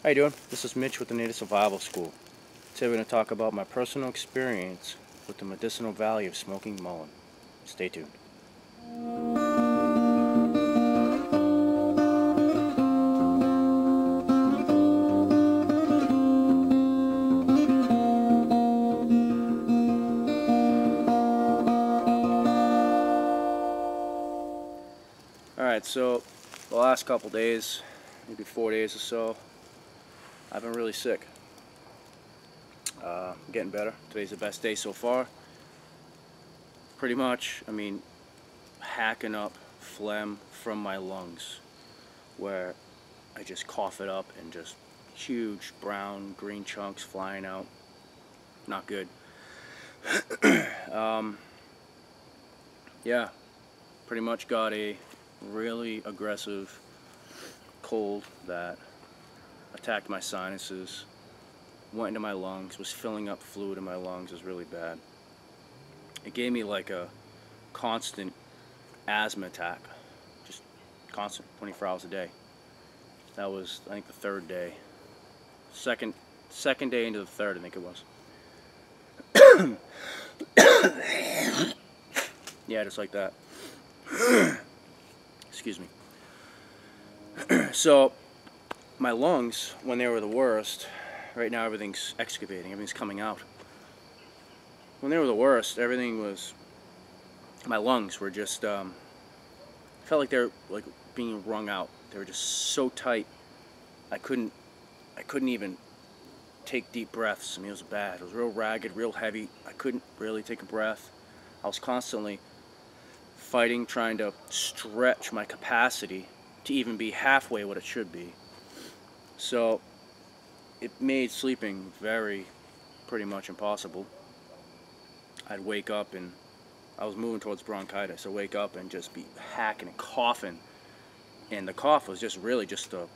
How you doing? This is Mitch with the Native Survival School. Today we're going to talk about my personal experience with the medicinal value of smoking mullein. Stay tuned. Alright, so the last couple days, maybe 4 days or so, I've been really sick. I'm getting better. Today's the best day so far. Pretty much, I mean, hacking up phlegm from my lungs, where I just cough it up and just huge brown, green chunks flying out. Not good. Yeah, pretty much got a really aggressive cold that attacked my sinuses, went into my lungs, was filling up fluid in my lungs. It was really bad. It gave me like a constant asthma attack, just constant, 24 hours a day. That was, I think, the third day. Second day into the third, I think it was. Yeah, just like that. Excuse me. So, my lungs, when they were the worst, right now everything's excavating, everything's coming out. When they were the worst, everything was, my lungs were just, felt like they were like being wrung out. They were just so tight, I couldn't even take deep breaths. I mean, it was bad. It was real ragged, real heavy. I couldn't really take a breath. I was constantly fighting, trying to stretch my capacity to even be halfway what it should be. So it made sleeping pretty much impossible. I'd wake up and I was moving towards bronchitis. I'd wake up and just be hacking and coughing, and the cough was just really just to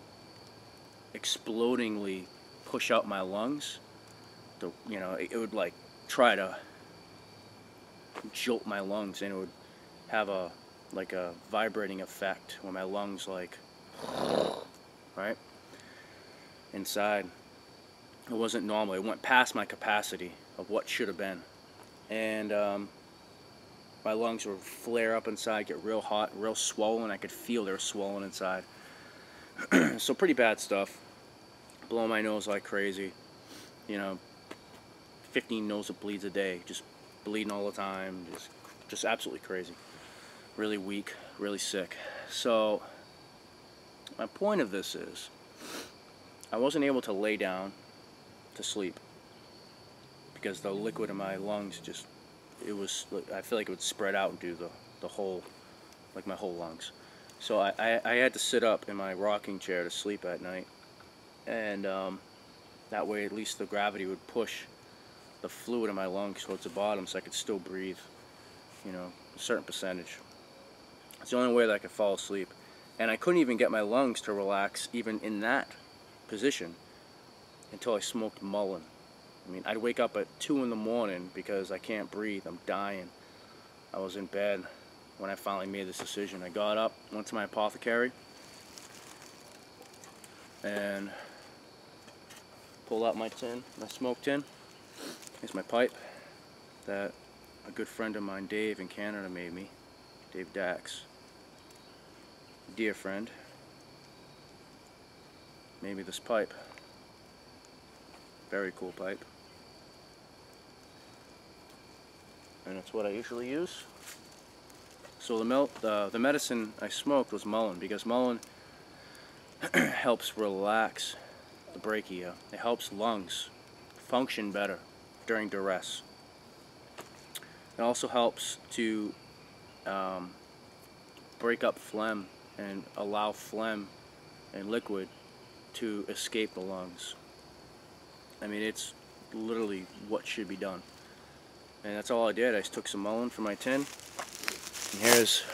explodingly push out my lungs. You know, it would like try to jolt my lungs, and it would have a vibrating effect when my lungs like right inside. It wasn't normal. It went past my capacity of what should have been, and my lungs would flare up inside, get real hot, real swollen. I could feel they were swollen inside. So pretty bad stuff. Blowing my nose like crazy, you know, 15 nosebleeds a day, just bleeding all the time, just absolutely crazy. Really weak, really sick. So my point of this is, I wasn't able to lay down to sleep because the liquid in my lungs just, I feel like it would spread out and do the whole, like my whole lungs. So I had to sit up in my rocking chair to sleep at night, and that way at least the gravity would push the fluid in my lungs towards the bottom so I could still breathe, you know, a certain percentage. It's the only way that I could fall asleep. And I couldn't even get my lungs to relax even in that position until I smoked mullein. I mean, I'd wake up at 2 in the morning because I can't breathe, I'm dying. I was in bed when I finally made this decision. I got up, went to my apothecary, and pulled out my tin, my smoke tin. Here's my pipe that a good friend of mine, Dave, in Canada made me. Dave Dax, dear friend, made me this pipe. Very cool pipe. And it's what I usually use. So the medicine I smoked was mullein, because mullein helps relax the brachia. It helps lungs function better during duress. It also helps to break up phlegm and allow phlegm and liquid to escape the lungs. I mean, it's literally what should be done. And that's all I did. I just took some mullein from my tin. And here's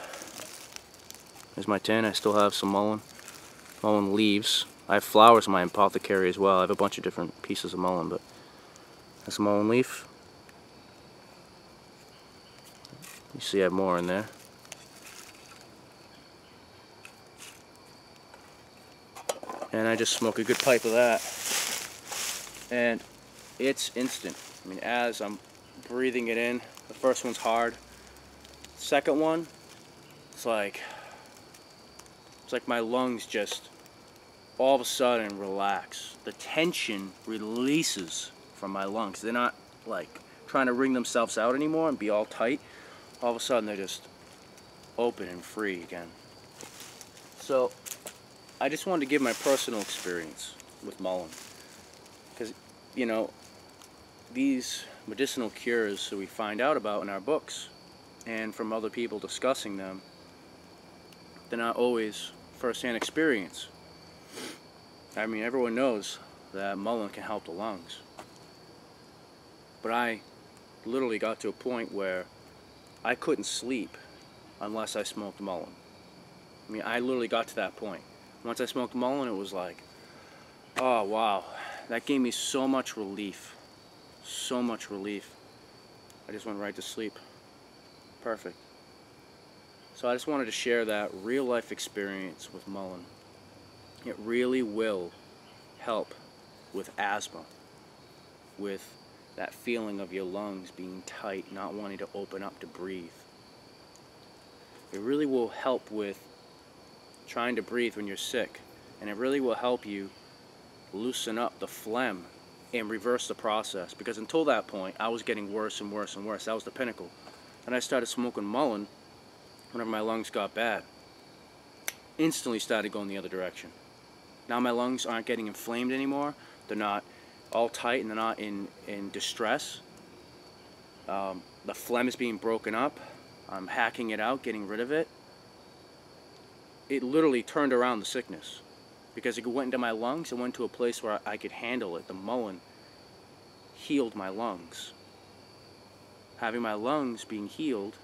my tin. I still have some mullein leaves. I have flowers in my apothecary as well. I have a bunch of different pieces of mullein, but that's a mullein leaf. You see I have more in there. and I just smoke a good pipe of that, and it's instant. I mean, as I'm breathing it in, the first one's hard. Second one, it's like my lungs just all of a sudden relax. The tension releases from my lungs. They're not like trying to wring themselves out anymore and be all tight. All of a sudden they're just open and free again. So I just wanted to give my personal experience with Mullien, because, you know, these medicinal cures that we find out about in our books and from other people discussing them, they're not always first-hand experience. I mean, everyone knows that Mullien can help the lungs, but I literally got to a point where I couldn't sleep unless I smoked Mullien. I mean, I literally got to that point. Once I smoked Mullien, it was like, oh wow, that gave me so much relief. So much relief. I just went right to sleep. Perfect. So I just wanted to share that real life experience with Mullien. It really will help with asthma, with that feeling of your lungs being tight, not wanting to open up to breathe. It really will help with trying to breathe when you're sick, and it really will help you loosen up the phlegm and reverse the process, because until that point I was getting worse and worse and worse. That was the pinnacle. And I started smoking Mullien whenever my lungs got bad. Instantly started going the other direction. Now my lungs aren't getting inflamed anymore. They're not all tight and they're not in distress. The phlegm is being broken up. I'm hacking it out, getting rid of it. It literally turned around the sickness, because it went into my lungs and went to a place where I could handle it. The Mullien healed my lungs. Having my lungs being healed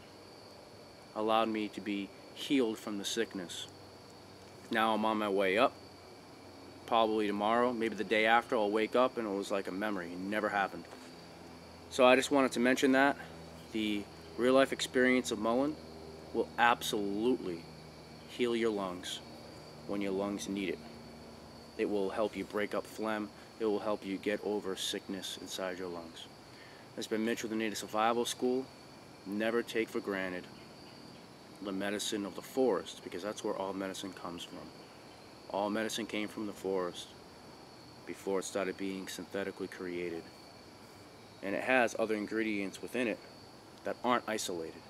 allowed me to be healed from the sickness. Now I'm on my way up. Probably tomorrow, maybe the day after, I'll wake up and it was like a memory. It never happened. So I just wanted to mention that. The real life experience of Mullien will absolutely heal your lungs when your lungs need it. It will help you break up phlegm. It will help you get over sickness inside your lungs. This has been Mitch with the Native Survival School. Never take for granted the medicine of the forest, because that's where all medicine comes from. All medicine came from the forest before it started being synthetically created. And it has other ingredients within it that aren't isolated.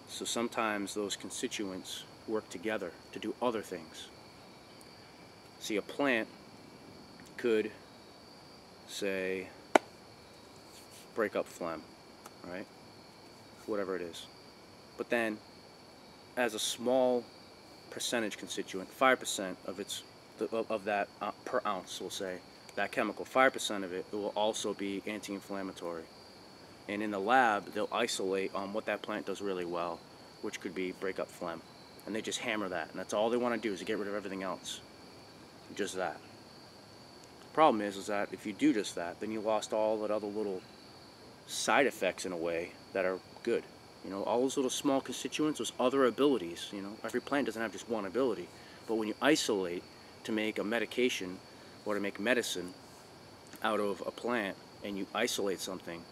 So sometimes those constituents work together to do other things. See, a plant could, say, break up phlegm, right? Whatever it is. But then, as a small percentage constituent, 5% of that per ounce, we'll say, that chemical, 5% of it will also be anti-inflammatory. And in the lab, they'll isolate on what that plant does really well, which could be break up phlegm. And they just hammer that, and that's all they want to do, is to get rid of everything else. Just that. The problem is that if you do just that, then you lost all that other little side effects in a way that are good. You know, all those little small constituents, those other abilities. You know, every plant doesn't have just one ability. But when you isolate to make a medication or to make medicine out of a plant, and you isolate something,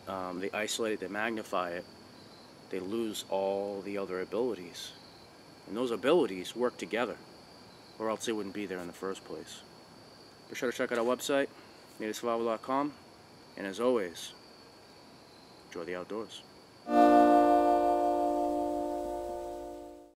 they isolate it, they magnify it, they lose all the other abilities. And those abilities work together, or else they wouldn't be there in the first place. Be sure to check out our website, nativesurvival.com, and as always, enjoy the outdoors.